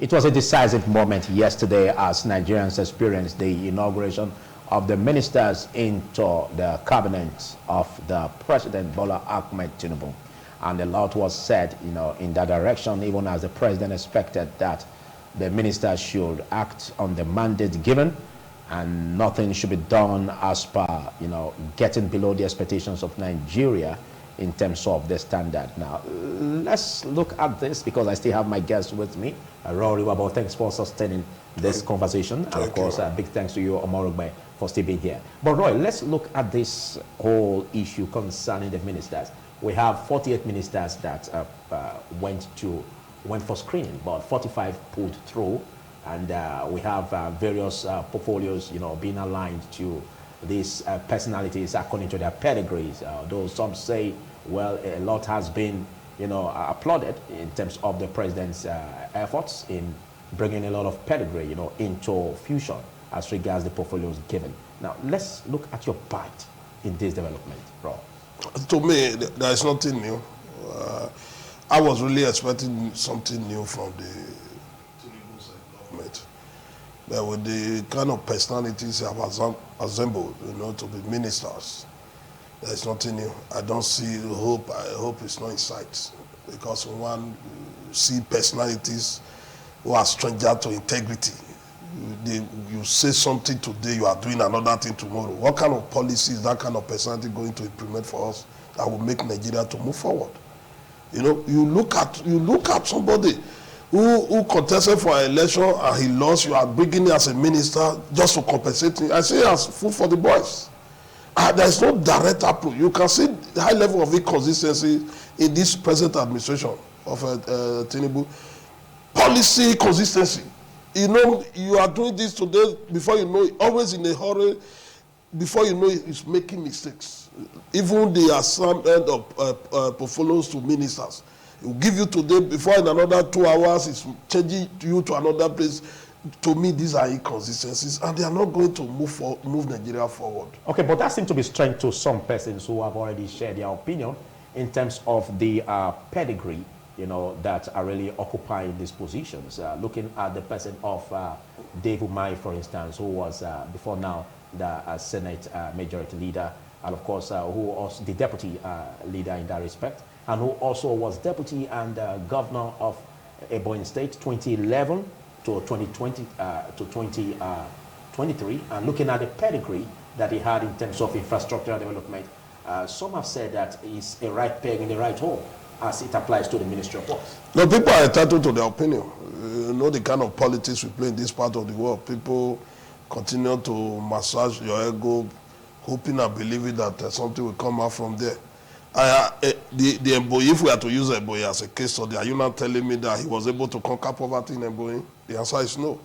It was a decisive moment yesterday as Nigerians experienced the inauguration of the ministers into the cabinet of the President Bola Ahmed Tinubu. And a lot was said, in that direction, even as the president expected that the ministers should act on the mandate given and nothing should be done as per, getting below the expectations of Nigeria in terms of the standard. Now, let's look at this because I still have my guests with me. Rory Wabo, thanks for sustaining this conversation. And of course, big thanks to you, Omorogbe, for still being here. But Roy, let's look at this whole issue concerning the ministers. We have 48 ministers that went for screening, but 45 pulled through. And we have various portfolios, being aligned to these personalities according to their pedigrees. Though some say, well, a lot has been, applauded in terms of the president's efforts in bringing a lot of pedigree, into fusion as regards the portfolios given. Now, let's look at your part in this development, Rob. To me, there is nothing new. I was really expecting something new from the TINUBU'S government. But with the kind of personalities have assembled, to be ministers, there is nothing new. I don't see hope. I hope it's not in sight. Because one see personalities who are stranger to integrity. You say something today, you are doing another thing tomorrow. What kind of policy is that kind of personality going to implement for us that will make Nigeria to move forward? You look at somebody who contested for an election and he lost. You are bringing him as a minister just to compensate him. I say as food for the boys. There is no direct approach. You can see the high level of inconsistency in this present administration of Tinubu. Policy consistency. You are doing this today, before you know it, always in a hurry, before you know it, it's making mistakes. Even the assignment of portfolios to ministers. It will give you today, before in another 2 hours, it's changing you to another place. To me, these are inconsistencies, and they are not going to move Nigeria forward. Okay, but that seems to be strange to some persons who have already shared their opinion in terms of the pedigree, that are really occupying these positions. Looking at the person of Dave Umai, for instance, who was before now the Senate Majority Leader, and of course, who was the Deputy Leader in that respect, and who also was Deputy and Governor of Ebonyi State 2011 to 2020 to 2023, and looking at the pedigree that he had in terms of infrastructural development, some have said that he's a right peg in the right hole as it applies to the Ministry of Works. No, people are entitled to their opinion. You know the kind of politics we play in this part of the world. People continue to massage your ego, hoping and believing that something will come out from there. The Ebonyi, if we are to use Ebonyi as a case study, are you not telling me that he was able to conquer poverty in Ebonyi? The answer is no.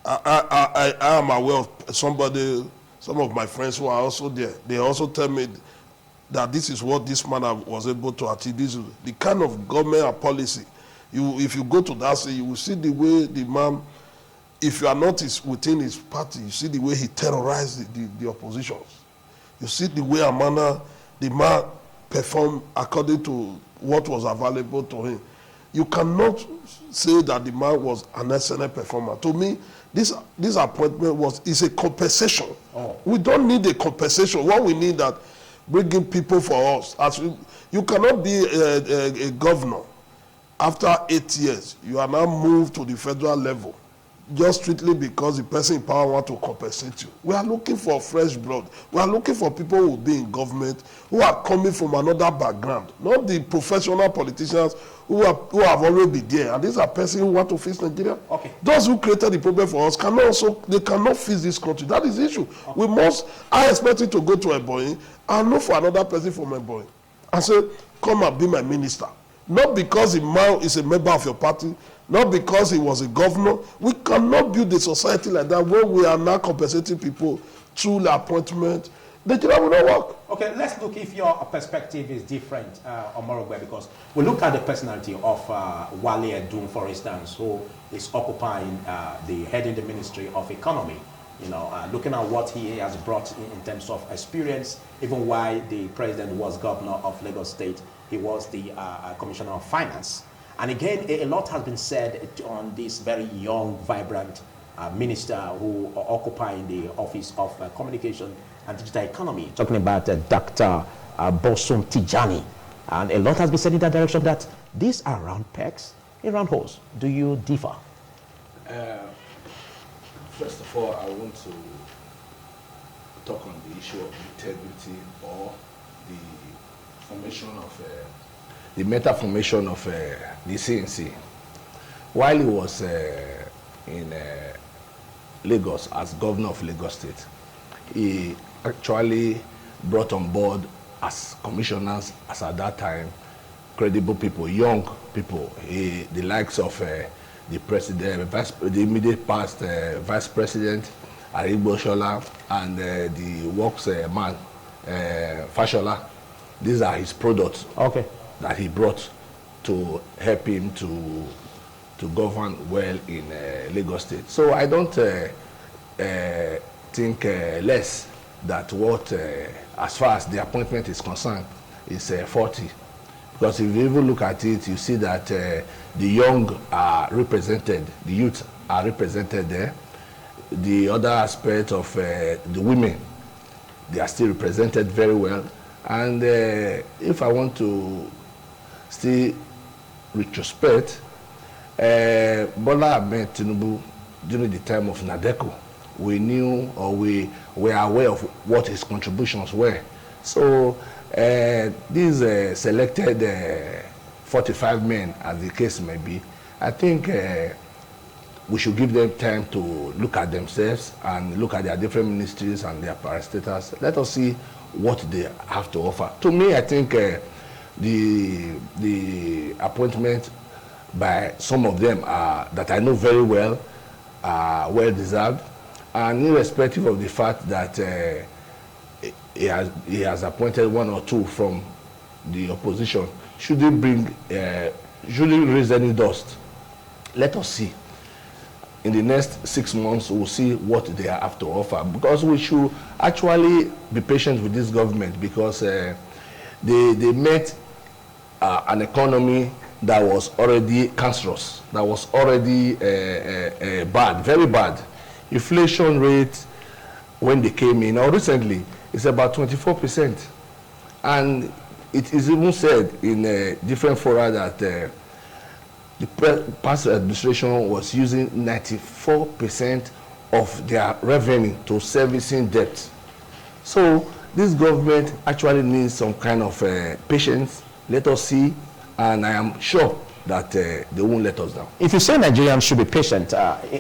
I am aware of some of my friends who are also there. They also tell me that this is what this man was able to achieve. This is the kind of government and policy. If you go to that state, you will see the way the man, if you are not within his party, you see the way he terrorized the oppositions. You see the way the man performed according to what was available to him. You cannot say that the man was an excellent performer. To me, this appointment is a compensation. Oh. We don't need a compensation. What we need that bringing people for us. You cannot be a governor after 8 years. You are now moved to the federal level just strictly because the person in power wants to compensate you. We are looking for fresh blood. We are looking for people who will be in government, who are coming from another background, not the professional politicians who have already been there. And these are persons who want to fix Nigeria. Okay. Those who created the problem for us cannot fix this country. That is the issue. Okay. I expect you to go to Ebonyi and look for another person from Ebonyi and say, come and be my minister. Not because the man is a member of your party, not because he was a governor. We cannot build a society like that where we are now compensating people through the appointment. The job will not work. Okay, let's look if your perspective is different, Omorogbe, because we look at the personality of Wale Edun, for instance, who is occupying heading the Ministry of Economy. Looking at what he has brought in terms of experience, even while the president was governor of Lagos State, he was the commissioner of finance. And again, a lot has been said on this very young, vibrant minister who occupying the office of communication and digital economy. Talking about Dr. Bosun Tijani. And a lot has been said in that direction that these are round pegs in round holes. Do you differ? First of all, I want to talk on the issue of integrity or the formation of the meta formation of the CNC. While he was in Lagos as governor of Lagos State, he actually brought on board as commissioners, as at that time, credible people, young people, the likes of the president, the immediate past vice president, Arigbo Shola, and the works man, Fashola. These are his products that he brought to help him to govern well in Lagos State. So I don't think less that what, as far as the appointment is concerned, is 40. Because if you even look at it, you see that the young are represented, the youth are represented there. The other aspect of the women, they are still represented very well. And if I want to still retrospect, Bola Ahmed Tinubu, during the time of Nadeco, we knew or we were aware of what his contributions were. So these selected 45 men, as the case may be, I think we should give them time to look at themselves and look at their different ministries and their parastatals. Let us see what they have to offer. To me, I think the appointment by some of them that I know very well are well deserved, and irrespective of the fact that he has appointed one or two from the opposition, shouldn't raise any dust. Let us see. In the next 6 months, we'll see what they have to offer, because we should actually be patient with this government, because they met an economy that was already cancerous, that was already bad, very bad. Inflation rate, when they came in, or recently, is about 24%. And it is even said in different fora that the past administration was using 94% of their revenue to servicing debt. So this government actually needs some kind of patience. Let us see, and I am sure that they won't let us down. If you say Nigerians should be patient,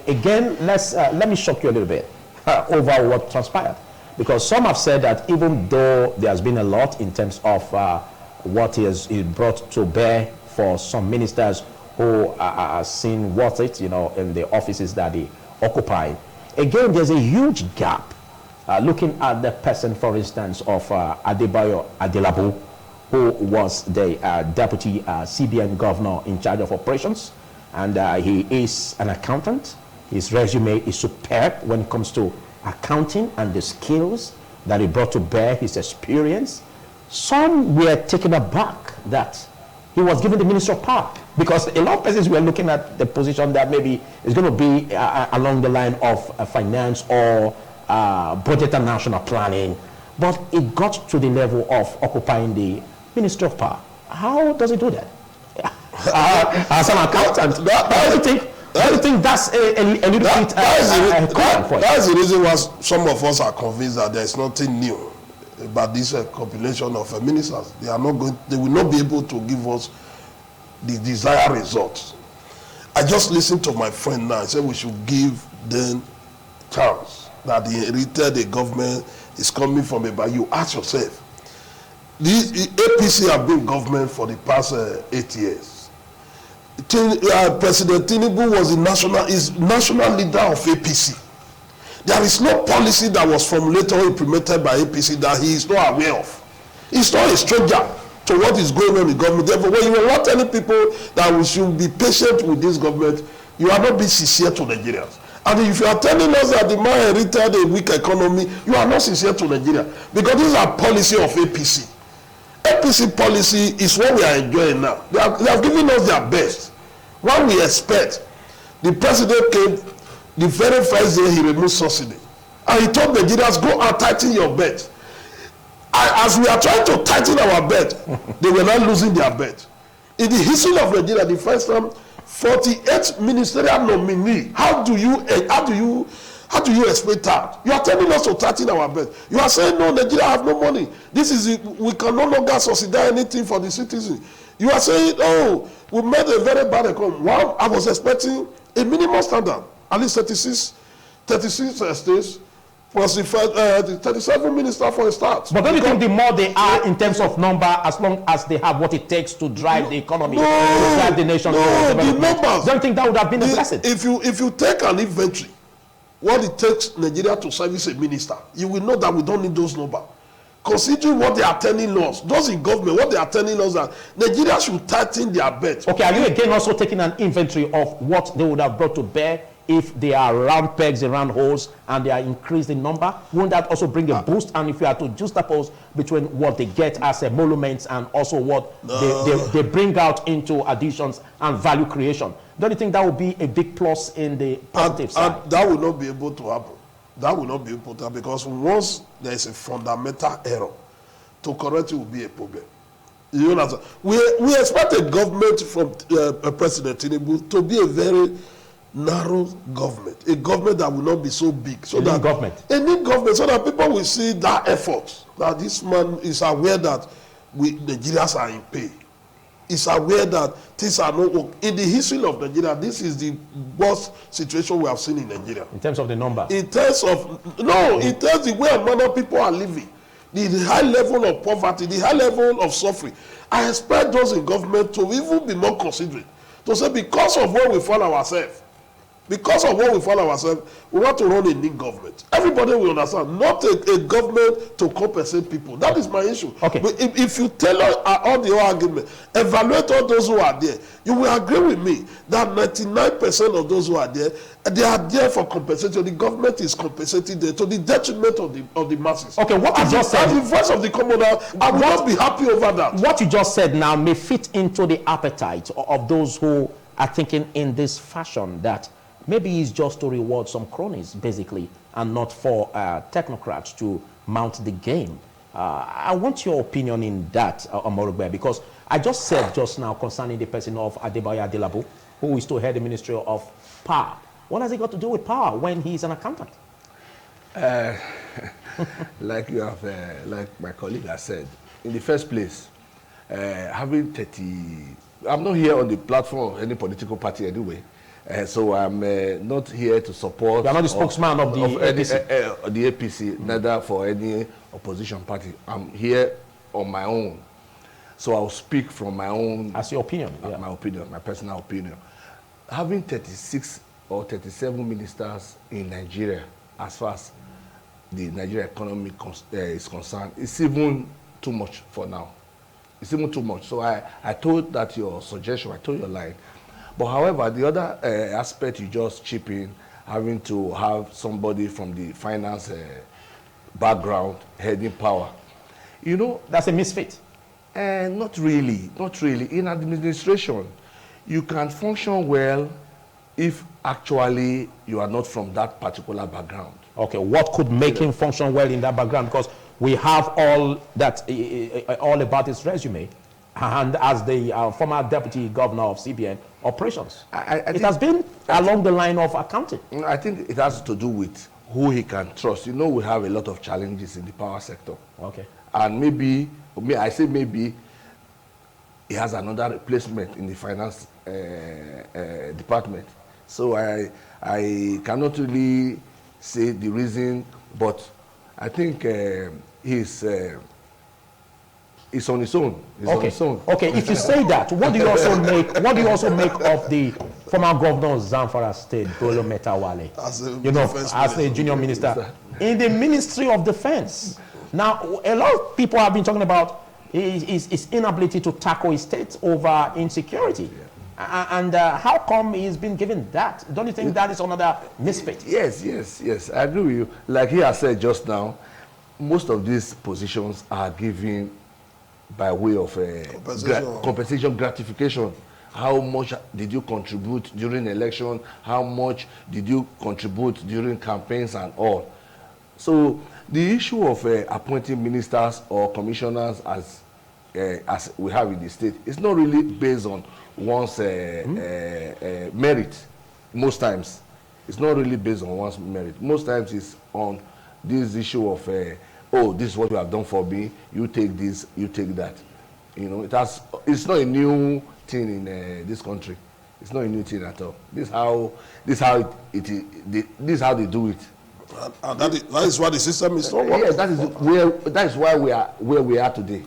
again, let me shock you a little bit over what transpired. Because some have said that even though there has been a lot in terms of what is brought to bear for some ministers who are seen worth it, in the offices that they occupy, again, there's a huge gap. Looking at the person, for instance, of Adebayo Adelabu, who was the deputy CBN governor in charge of operations, and he is an accountant. His resume is superb when it comes to accounting and the skills that he brought to bear, his experience. Some were taken aback that he was given the Minister of Power, because a lot of persons were looking at the position that maybe is going to be along the line of finance or budget and national planning, but it got to the level of occupying the Minister of Power. How does he do that? As an accountant, do you think that's a little bit common for you? That's the reason why some of us are convinced that there is nothing new about this compilation of ministers. They will not be able to give us the desired results. I just listened to my friend now. I said we should give them chance. That the inherited government is coming from it. But you ask yourself, the APC have been government for the past 8 years. President Tinubu was the national leader of APC. There is no policy that was formulated or implemented by APC that he is not aware of. He's not a stranger to what is going on in the government. Therefore, when you are not telling people that we should be patient with this government, you are not being sincere to Nigerians. And if you are telling us that the man inherited a weak economy, you are not sincere to Nigeria. Because this is a policy of APC. APC policy is what we are enjoying now. They have given us their best. What we expect, the president came, the very first day he removed subsidy. And he told Nigerians, go and tighten your belt. As we are trying to tighten our belt, they were not losing their belt. In the history of Nigeria, the first time, 48 ministerial nominee. How do you explain that? You are telling us to tighten our belt. You are saying, no, Nigeria have no money. We can no longer subsidize anything for the citizens. You are saying, oh, we made a very bad economy. Well, I was expecting a minimum standard, at least 36 states, plus the 37 ministers for a start. But don't you think the more they are in terms of number, as long as they have what it takes to drive the economy, to drive the nation, the numbers, don't you think that would have been a blessing? If you take an inventory, what it takes Nigeria to service a minister, you will know that we don't need those numbers. Considering what they are telling us, those in government, what they are telling us, that Nigeria should tighten their belt. Okay, are you again also taking an inventory of what they would have brought to bear if they are round pegs and round holes and they are increased in number? Won't that also bring a boost? And if you are to juxtapose between what they get as emoluments and also what they bring out into additions and value creation, don't you think that would be a big plus in the positive side? And that will not be able to happen. That will not be able to happen, because once there is a fundamental error, to correct it will be a problem. You know, we expect a government from President Tinubu to be a very narrow government, a government that will not be so big, so that a new government, so that people will see that effort, that this man is aware that Nigerians are in pain. Is aware that things are not working. In the history of Nigeria, this is the worst situation we have seen in Nigeria. In terms of the number? In terms of, no, in terms of the way and manner people are living, the high level of poverty, the high level of suffering. I expect those in government to even be more considerate, to say, because of where we find ourselves, we want to run a new government. Everybody will understand, not a government to compensate people. That is my issue. Okay. But if you tell all the argument, evaluate all those who are there, you will agree with me that 99% of those who are there, they are there for compensation. The government is compensating them to the detriment of the masses. Okay, what you just said, as the voice of the commoner, I will not be happy over that. What you just said now may fit into the appetite of those who are thinking in this fashion, that maybe it's just to reward some cronies, basically, and not for technocrats to mount the game. I want your opinion in that, Omorogbe, because I just said just now concerning the person of Adebayo Adelabu, who is to head the Ministry of Power. What has it got to do with power when he's an accountant? Like my colleague has said, in the first place, having 30, I'm not here on the platform of any political party anyway. So I'm not here to support. You are not the spokesman of the APC. The APC, neither for any opposition party. I'm here on my own. So I'll speak from my own. As your opinion. Yeah. My opinion, my personal opinion. Having 36 or 37 ministers in Nigeria, as far as the Nigerian economy is concerned, it's even too much for now. It's even too much. So I told that your suggestion, I told your line. But however, the other aspect you just chip in, having to have somebody from the finance background heading power, you know, that's a misfit. Not really. In administration, you can function well if actually you are not from that particular background. Okay, what could make him function well in that background? Because we have all that, all about his resume, and as the former deputy governor of CBN operations, it has been along the line of accounting. I think it has to do with who he can trust. You know, we have a lot of challenges in the power sector. Okay. And maybe he has another replacement in the finance department. So I cannot really say the reason, but I think he's on his own. On his own. Okay, if you say that, what do you also make? What do you also make of the former governor of Zamfara State, Bello Metawalle, as a junior minister in the Ministry of Defense? Now, a lot of people have been talking about his inability to tackle his state over insecurity. Yeah. And how come he's been given that? Don't you think that is another misfit? Yes. I agree with you. Like he has said just now, most of these positions are given by way of compensation gratification. How much did you contribute during election? How much did you contribute during campaigns and all? So the issue of appointing ministers or commissioners as we have in the state is not really based on one's merit. Most times, it's not really based on one's merit. Most times, it's on this issue of oh, this is what you have done for me. You take this, you take that. You know, it's not a new thing in this country. It's not a new thing at all. This is how they do it. And that is why the system is so yes, that is why we are where we are today.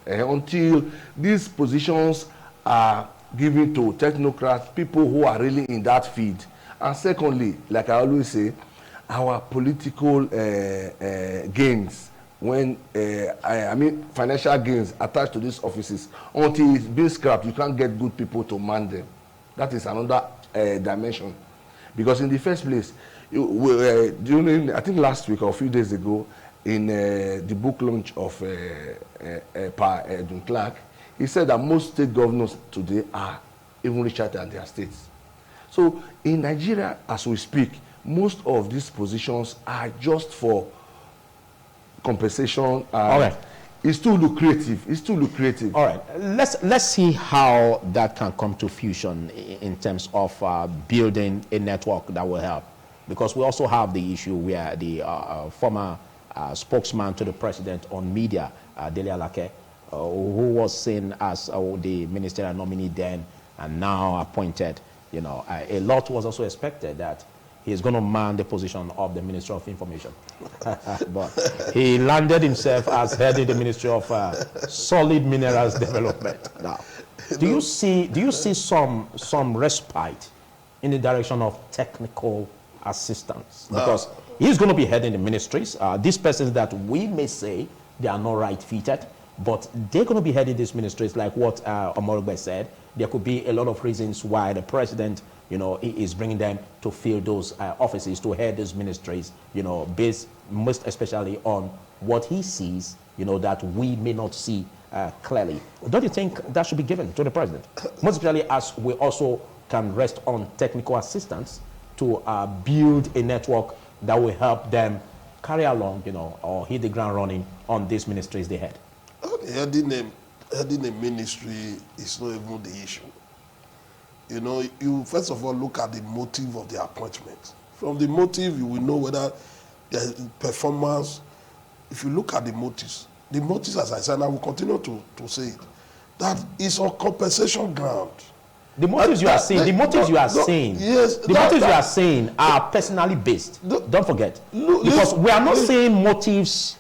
Until these positions are given to technocrats, people who are really in that field. And secondly, like I always say, our political gains, when I mean financial gains attached to these offices, until it's being scrapped, you can't get good people to man them. That is another dimension. Because in the first place, during, I think last week or a few days ago, in the book launch of Edwin Clark, he said that most state governors today are even richer than their states. So in Nigeria, as we speak, most of these positions are just for compensation. All right. It's too lucrative. It's too lucrative. All right. Let's see how that can come to fusion in terms of building a network that will help. Because we also have the issue where the former spokesman to the president on media, Dele Alake, who was seen as the ministerial nominee then and now appointed, you know, a lot was also expected that he's going to man the position of the Minister of Information. But he landed himself as head of the Ministry of Solid Minerals Development. Now, do you see some respite in the direction of technical assistance? Because he's going to be heading the ministries. These persons that we may say they are not right-fitted, but they're going to be heading these ministries, like what Omorogbe said. There could be a lot of reasons why the president, you know, is bringing them to fill those offices, to head those ministries, you know, based most especially on what he sees, you know, that we may not see clearly. Don't you think that should be given to the president? Most especially as we also can rest on technical assistance to build a network that will help them carry along, you know, or hit the ground running on these ministries they head. Heading a ministry is not even the issue. You know, you first of all look at the motive of the appointment. From the motive, you will know whether the performance. If you look at the motives, as I said, and I will continue to say it, that is on compensation ground. The motives you are saying, the motives you are saying, yes, the motives you are saying are personally based. Don't forget, because we are not saying motives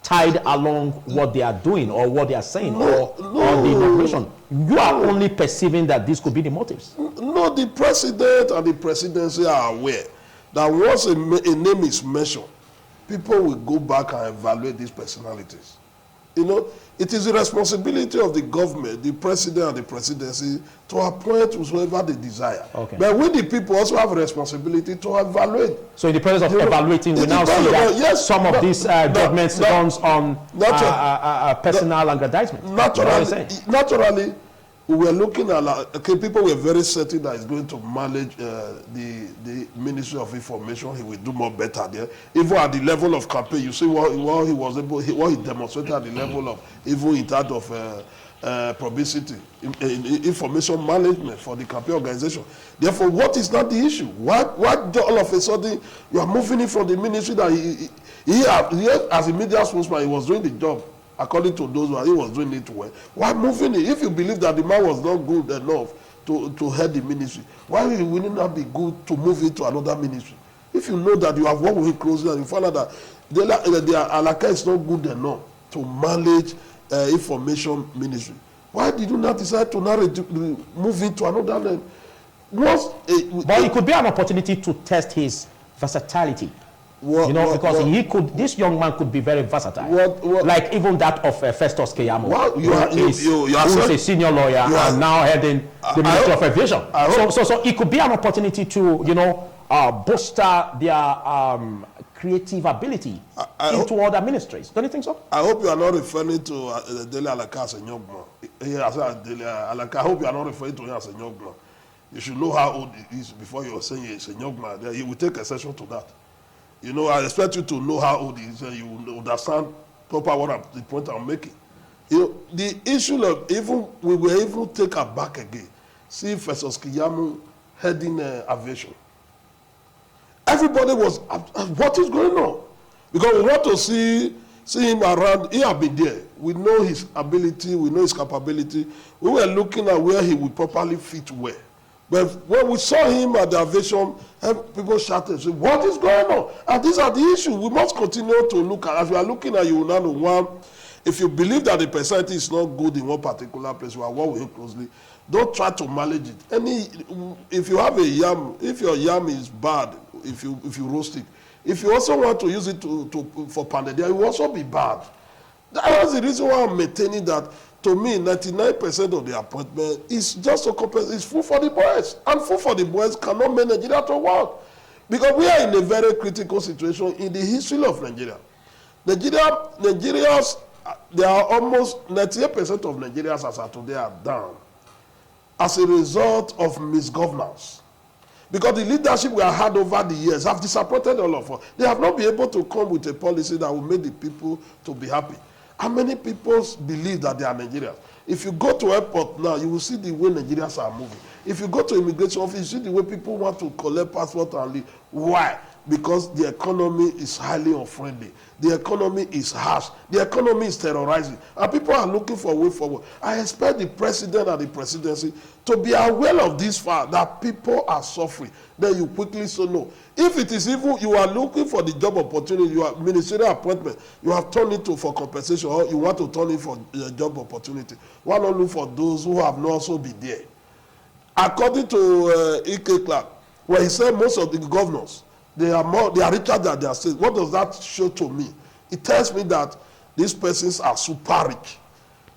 tied along what they are doing or what they are saying or the inauguration. You are only perceiving that this could be the motives. No, the president and the presidency are aware that once a name is mentioned, people will go back and evaluate these personalities. You know, it is the responsibility of the government, the president and the presidency, to appoint whoever they desire. Okay. But we, the people, also have a responsibility to evaluate. So in the process of evaluating, we now see that yes, some of these judgments runs on personal aggrandizement. Naturally, we were looking at, okay, people were very certain that he's going to manage the Ministry of Information. He will do more better there. Even at the level of campaign, you see what he demonstrated at the level of, even in terms of publicity, information management for the campaign organization. Therefore, what is not the issue? Why all of a sudden you are moving it from the ministry that he as a media spokesman, he was doing the job. According to those who he was doing it well. Why moving it? If you believe that the man was not good enough to head the ministry, why will it not be good to move it to another ministry? If you know that you have worked with him closely and you find out that the Alaka is not good enough to manage information ministry, why did you not decide to now move it to another level? But it could be an opportunity to test his versatility. This young man could be very versatile. Like even that of Festus Keyamo, who is a senior lawyer and now heading the Ministry of Aviation. So it could be an opportunity to, bolster their creative ability into other ministries. Don't you think so? I hope you are not referring to Dele Alaka as a young man. I hope you are not referring to him as a young man. You should know how old he is before you are saying he's a young man. He will take exception to that. You know, I expect you to know how old he is and you will understand proper the point I'm making. You know, the issue of we will even take her back again. See Festus Keyamo heading aviation. Everybody was, what is going on? Because we want to see him around. He has been there. We know his ability, we know his capability. We were looking at where he would properly fit where. But when we saw him at the aviation, people shouted, say, what is going on? And these are the issues. We must continue to look at. As we are looking at you now, one, if you believe that the personality is not good in one particular place, we are working closely. Don't try to manage it. If you have a yam, if your yam is bad, if you roast it, if you also want to use it for pounded, it will also be bad. That's the reason why I'm maintaining that. To me, 99% of the appointment is just a compensation. It's food for the boys, and food for the boys cannot make Nigeria to work, because we are in a very critical situation in the history of Nigeria. Nigerians, there are almost 98% of Nigerians as of today are down as a result of misgovernance. Because the leadership we have had over the years have disappointed all of us. They have not been able to come with a policy that will make the people to be happy. How many people believe that they are Nigerians? If you go to airport now, you will see the way Nigerians are moving. If you go to immigration office, you see the way people want to collect passport and leave. Why? Because the economy is highly unfriendly. The economy is harsh. The economy is terrorizing. And people are looking for a way forward. I expect the president and the presidency to be aware of this fact that people are suffering. Then you quickly say no. If it is even you are looking for the job opportunity, you are ministerial appointment, you have turned it for compensation, or you want to turn it for a job opportunity. Why not look for those who have not also been there? According to E.K. Clark, where he said most of the governors, they are richer than their states. What does that show to me? It tells me that these persons are super rich.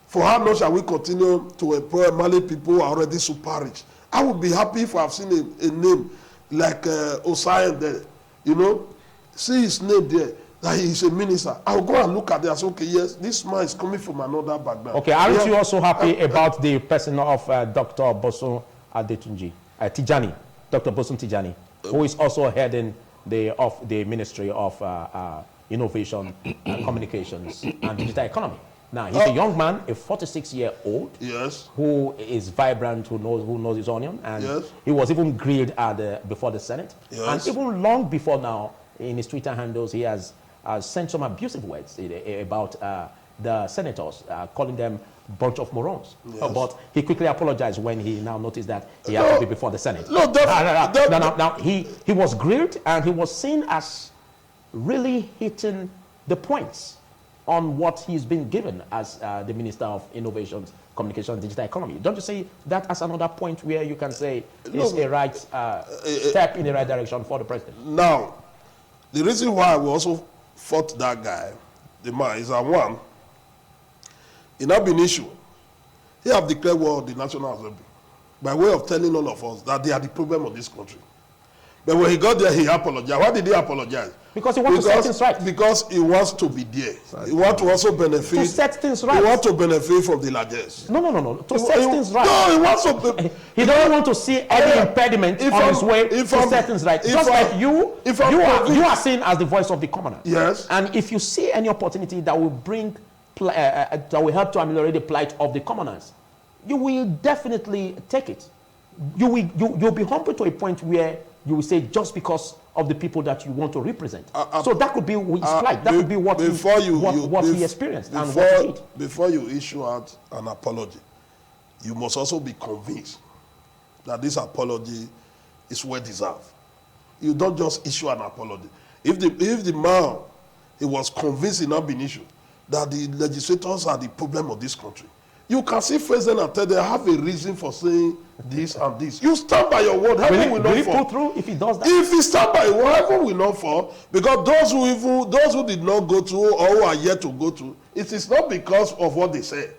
For how long shall we continue to employ Mali people who are already super rich? I would be happy if I have seen a name like Osayan there. You know, see his name there, that he is a minister. I will go and look at it and say, okay, yes, this man is coming from another background. Okay, aren't you also happy about the person of Dr. Bosun Adetunji, Tijani, Dr. Bosun Tijani, who is also heading the Ministry of Innovation and Communications and Digital Economy? Now, he's a young man, a 46-year-old, yes, who is vibrant, who knows his onion, and yes, he was even grilled before the Senate. Yes. And even long before now, in his Twitter handles, he has sent some abusive words about the senators, calling them a bunch of morons. Yes. But he quickly apologized when he now noticed that he had to be before the Senate. Now, he was grilled, and he was seen as really hitting the points on what he's been given as the Minister of Innovation, Communication, and Digital Economy. Don't you see that as another point where you can say it's a right step in the right direction for the president? Now, the reason why we also fought that guy, the man, is that one, it not been issue. He have declared war on the National Assembly by way of telling all of us that they are the problem of this country. But when he got there, he apologized. Why did he apologize? Because he wants to set things right. Because he wants to be there. He wants to also benefit. To set things right. He wants to benefit from the largesse. No. To set things right. No, he wants to. He doesn't want to see any impediment on his way to set things right. Just like you are seen as the voice of the commoner. Yes. And if you see any opportunity that will bring, that will help to ameliorate the plight of the commoners, you will definitely take it. You'll be humble to a point where you will say, just because of the people that you want to represent. So that could be his plight. That could be what he experienced and what he did. Before you issue out an apology, you must also be convinced that this apology is well deserved. You don't just issue an apology. If the man, he was convinced it not been issued, that the legislators are the problem of this country, you can see face them and tell them, I have a reason for saying this and this. You stand by your word. Heaven will not fall. Will he pull through if he does that? If he stand by your word, heaven will not fall. Because those who did not go through or who are yet to go through, it is not because of what they say.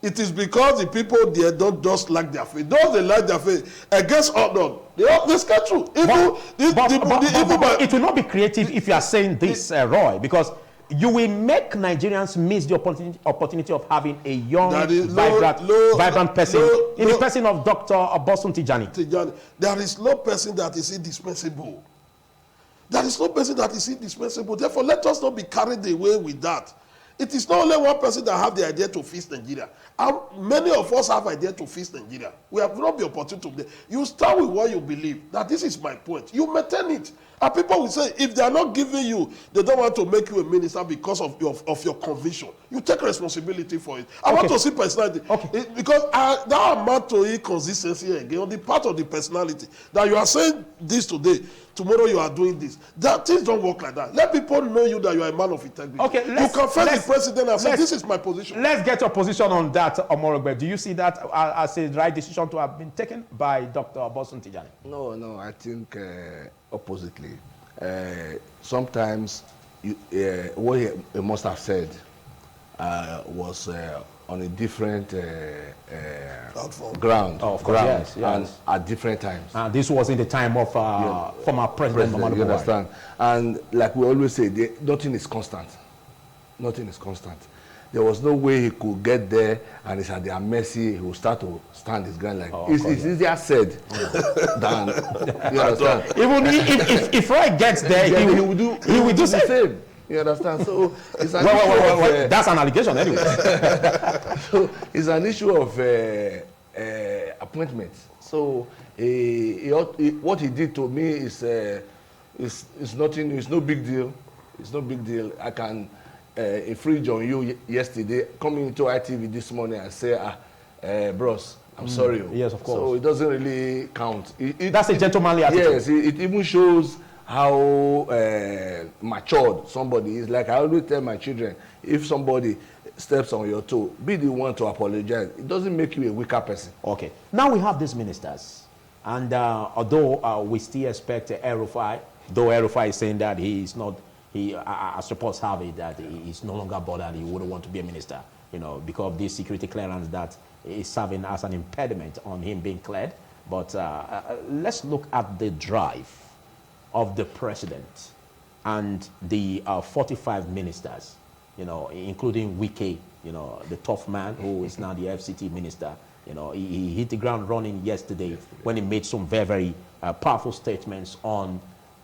it is because the people there don't just like their faith. Those they like their faith against others, they scare through. But it will not be creative if you are saying this, Roy, because you will make Nigerians miss the opportunity of having a young, vibrant person in the person of Dr. Obosun Tijani. There is no person that is indispensable. There is no person that is indispensable. Therefore, let us not be carried away with that. It is not only one person that have the idea to fix Nigeria. And many of us have idea to fix Nigeria. We have not the opportunity to. You start with what you believe. That this is my point. You maintain it. And people will say, if they are not giving you, they don't want to make you a minister because of your conviction. You take responsibility for it. I want to see personality. Because that amount to inconsistency again on the part of the personality. That you are saying this today, tomorrow you are doing this. That things don't work like that. Let people know you that you are a man of integrity. You can face the president and say, this is my position. Let's get your position on that, Omorogbe. Do you see that as a right decision to have been taken by Dr. Obosun Tijani? No, I think oppositely. Sometimes what he must have said was on a different ground, yes. And at different times. And this was in the time of former President Muhammadu Buhari. You understand? And like we always say, nothing is constant. Nothing is constant. There was no way he could get there, and it's at their mercy. He will start to stand his ground like it's easier said than you understand. Even if Roy gets there, he will do the same. You understand? So it's an issue. That's an allegation anyway. So it's an issue of appointment. So what he did to me is nothing. It's no big deal. It's no big deal. I can infringe on you yesterday, coming into ITV this morning and say, bros, I'm sorry. Yes, of course. So it doesn't really count. That's a gentlemanly attitude. Yes, it even shows how matured somebody is. Like I always tell my children, if somebody steps on your toe, be the one to apologize. It doesn't make you a weaker person. Okay. Now we have these ministers. And although we still expect El-Rufai, though El-Rufai is saying that he is not, as reports have it, that he is no longer bothered, he wouldn't want to be a minister, because of this security clearance that is serving as an impediment on him being cleared. But let's look at the drive of the president and the 45 ministers, including Wike, the tough man who is now the FCT minister. He hit the ground running yesterday when he made some very, very powerful statements on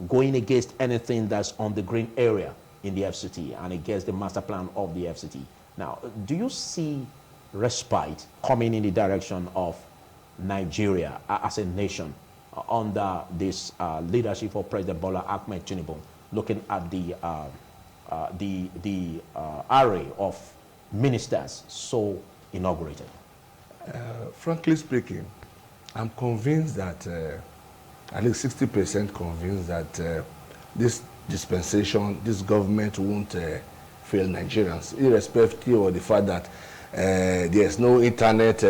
going against anything that's on the green area in the FCT and against the master plan of the FCT. Now, do you see respite coming in the direction of Nigeria as a nation under this leadership of President Bola Ahmed Tinubu, looking at the array of ministers so inaugurated? Frankly speaking, I'm convinced that at least 60% convinced that this dispensation, this government won't fail Nigerians, irrespective of the fact that there's no internet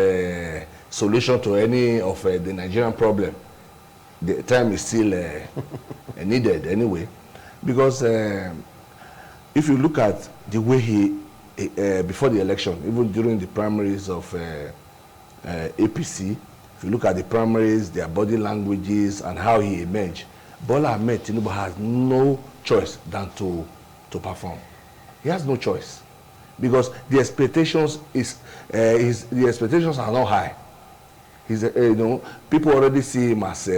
solution to any of the Nigerian problem. The time is still needed anyway, because if you look at the way he before the election, even during the primaries of APC, if you look at the primaries, their body languages and how he emerged, Bola Ahmed Tinubu has no choice than to perform. He has no choice, because the expectations the expectations are not high. He's people already see him as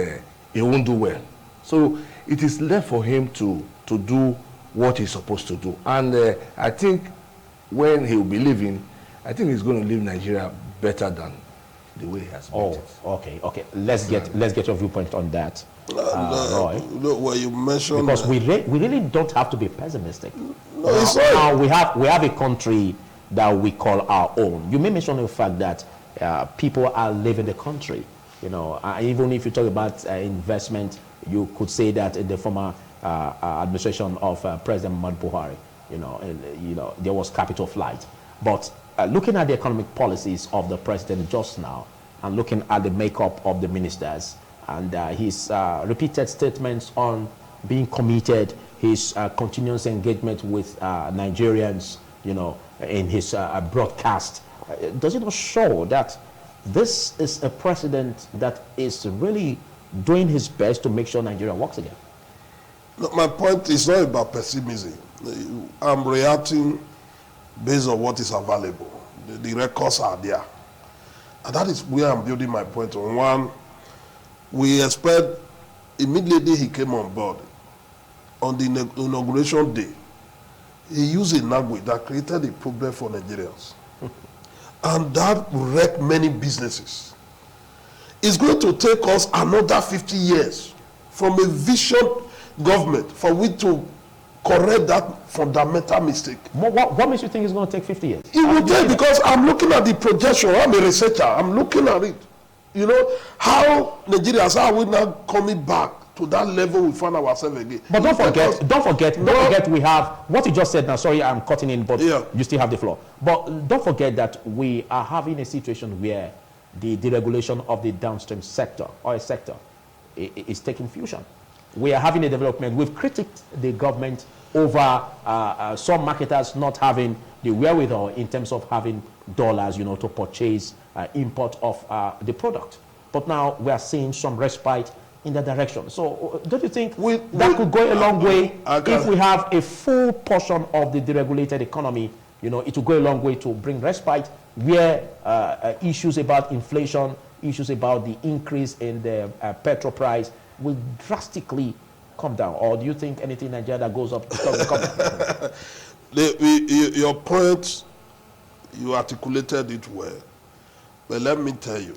he won't do well. So it is left for him to do what he's supposed to do. And I think when he will be leaving, I think he's going to leave Nigeria better than the way he has made it. Okay. Let's get your viewpoint on that, Roy. Well, you mentioned because we really don't have to be pessimistic. Now we have a country that we call our own. You may mention the fact that people are leaving the country. Even if you talk about investment, you could say that in the former administration of President Muhammadu Buhari, there was capital flight. But looking at the economic policies of the president just now, and looking at the makeup of the ministers, and his repeated statements on being committed, his continuous engagement with Nigerians, in his broadcast does it not show that this is a president that is really doing his best to make sure Nigeria works again? Look, my point is not about pessimism. I'm reacting based on what is available. The records are there. And that is where I'm building my point on. One, we expect immediately he came on board, on the inauguration day, he used a language that created a problem for Nigerians. And that wrecked many businesses. It's going to take us another 50 years from a vision government for we to correct that fundamental mistake. What makes you think it's going to take 50 years? It will take, because I'm looking at the projection. I'm a researcher. I'm looking at it. You know, how Nigerians, how are we now coming back to that level we find ourselves again? But don't forget we have, what you just said now, sorry I'm cutting in, but you still have the floor. But don't forget that we are having a situation where the deregulation of the downstream sector, oil sector, is taking fusion. We are having a development. We've critiqued the government over some marketers not having the wherewithal in terms of having dollars, you know, to purchase import of the product. But now we are seeing some respite in that direction. So don't you think that could go a long way if we have a full portion of the deregulated economy? You know, it will go a long way to bring respite where issues about inflation, issues about the increase in the petrol price will drastically come down. Or do you think anything in Nigeria that goes up doesn't come down? Your point, you articulated it well. But let me tell you,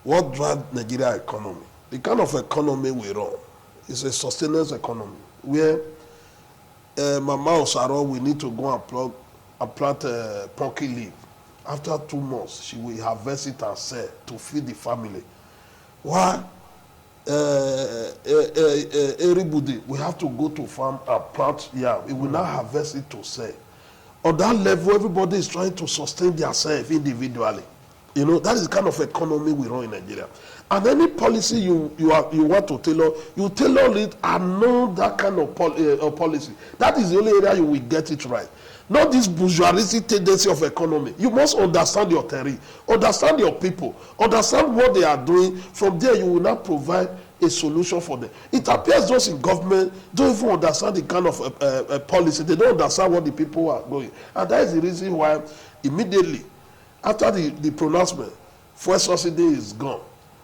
what drives Nigeria economy? The kind of economy we run is a sustenance economy where Mama Osaro will need to go and plant pumpkin leaf. After 2 months, she will harvest it and sell to feed the family. Why? Everybody, we have to go to farm and plant yam. We will not harvest it to sell. On that level, everybody is trying to sustain themselves individually. You know, that is the kind of economy we run in Nigeria. And any policy you want to tailor, you tailor it and know that kind of policy. That is the only area you will get it right. Not this bourgeoisie tendency of economy. You must understand your terrain, understand your people, understand what they are doing. From there, you will not provide a solution for them. It appears those in government don't even understand the kind of policy. They don't understand what the people are doing. And that is the reason why immediately after the pronouncement, fuel subsidy is gone.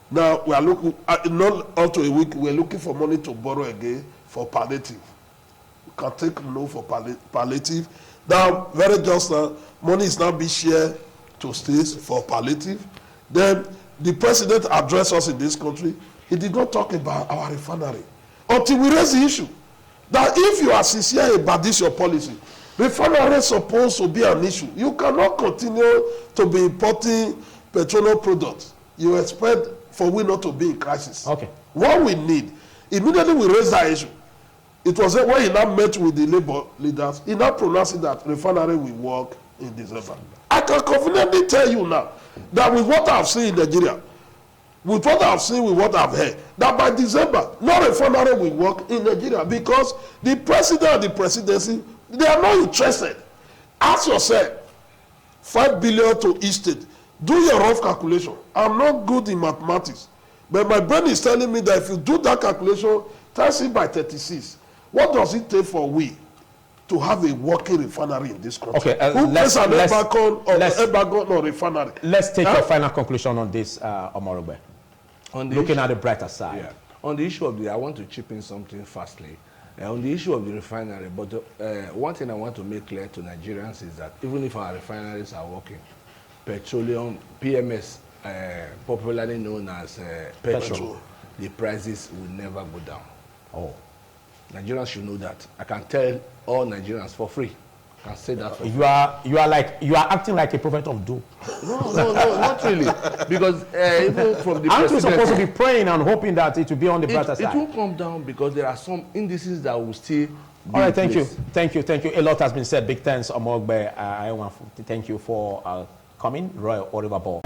Now we are looking, not up to a week, we are looking for money to borrow again for palliative. We can take no for palliative. Now, very just now, money is now being shared to states for palliative. Then the president addressed us in this country. He did not talk about our refinery until we raise the issue that if you are sincere about this your policy, refinery is supposed to be an issue. You cannot continue to be importing petroleum products. You expect for we not to be in crisis. Okay. What we need, immediately we raise that issue. It was when he now met with the labor leaders, he now pronounced that refinery will work in December. I can confidently tell you now that with what I've seen in Nigeria, with what I've seen, with what I've heard, that by December, no refinery will work in Nigeria because the president and the presidency, they are not interested. Ask yourself, 5 billion to each state. Do your rough calculation. I'm not good in mathematics, but my brain is telling me that if you do that calculation, times it by 36, what does it take for we to have a working refinery in this country? Okay, who plays an embargo or refinery? Let's take your final conclusion on this, Omorogbe. Looking at the brighter side. Yeah. On the issue of I want to chip in something fastly. On the issue of the refinery, but one thing I want to make clear to Nigerians is that even if our refineries are working, petroleum, PMS, popularly known as petrol, the prices will never go down. Oh. Nigerians should know that. I can tell all Nigerians for free. I can say that for free. You are acting like a prophet of doom. No, not really. Because even from the aren't you supposed to be praying and hoping that it will be on the brighter side? It will come down because there are some indices that will still be all right, thank you. A lot has been said. Big thanks, Omorogbe. I want to thank you for coming. Roy Orivabo.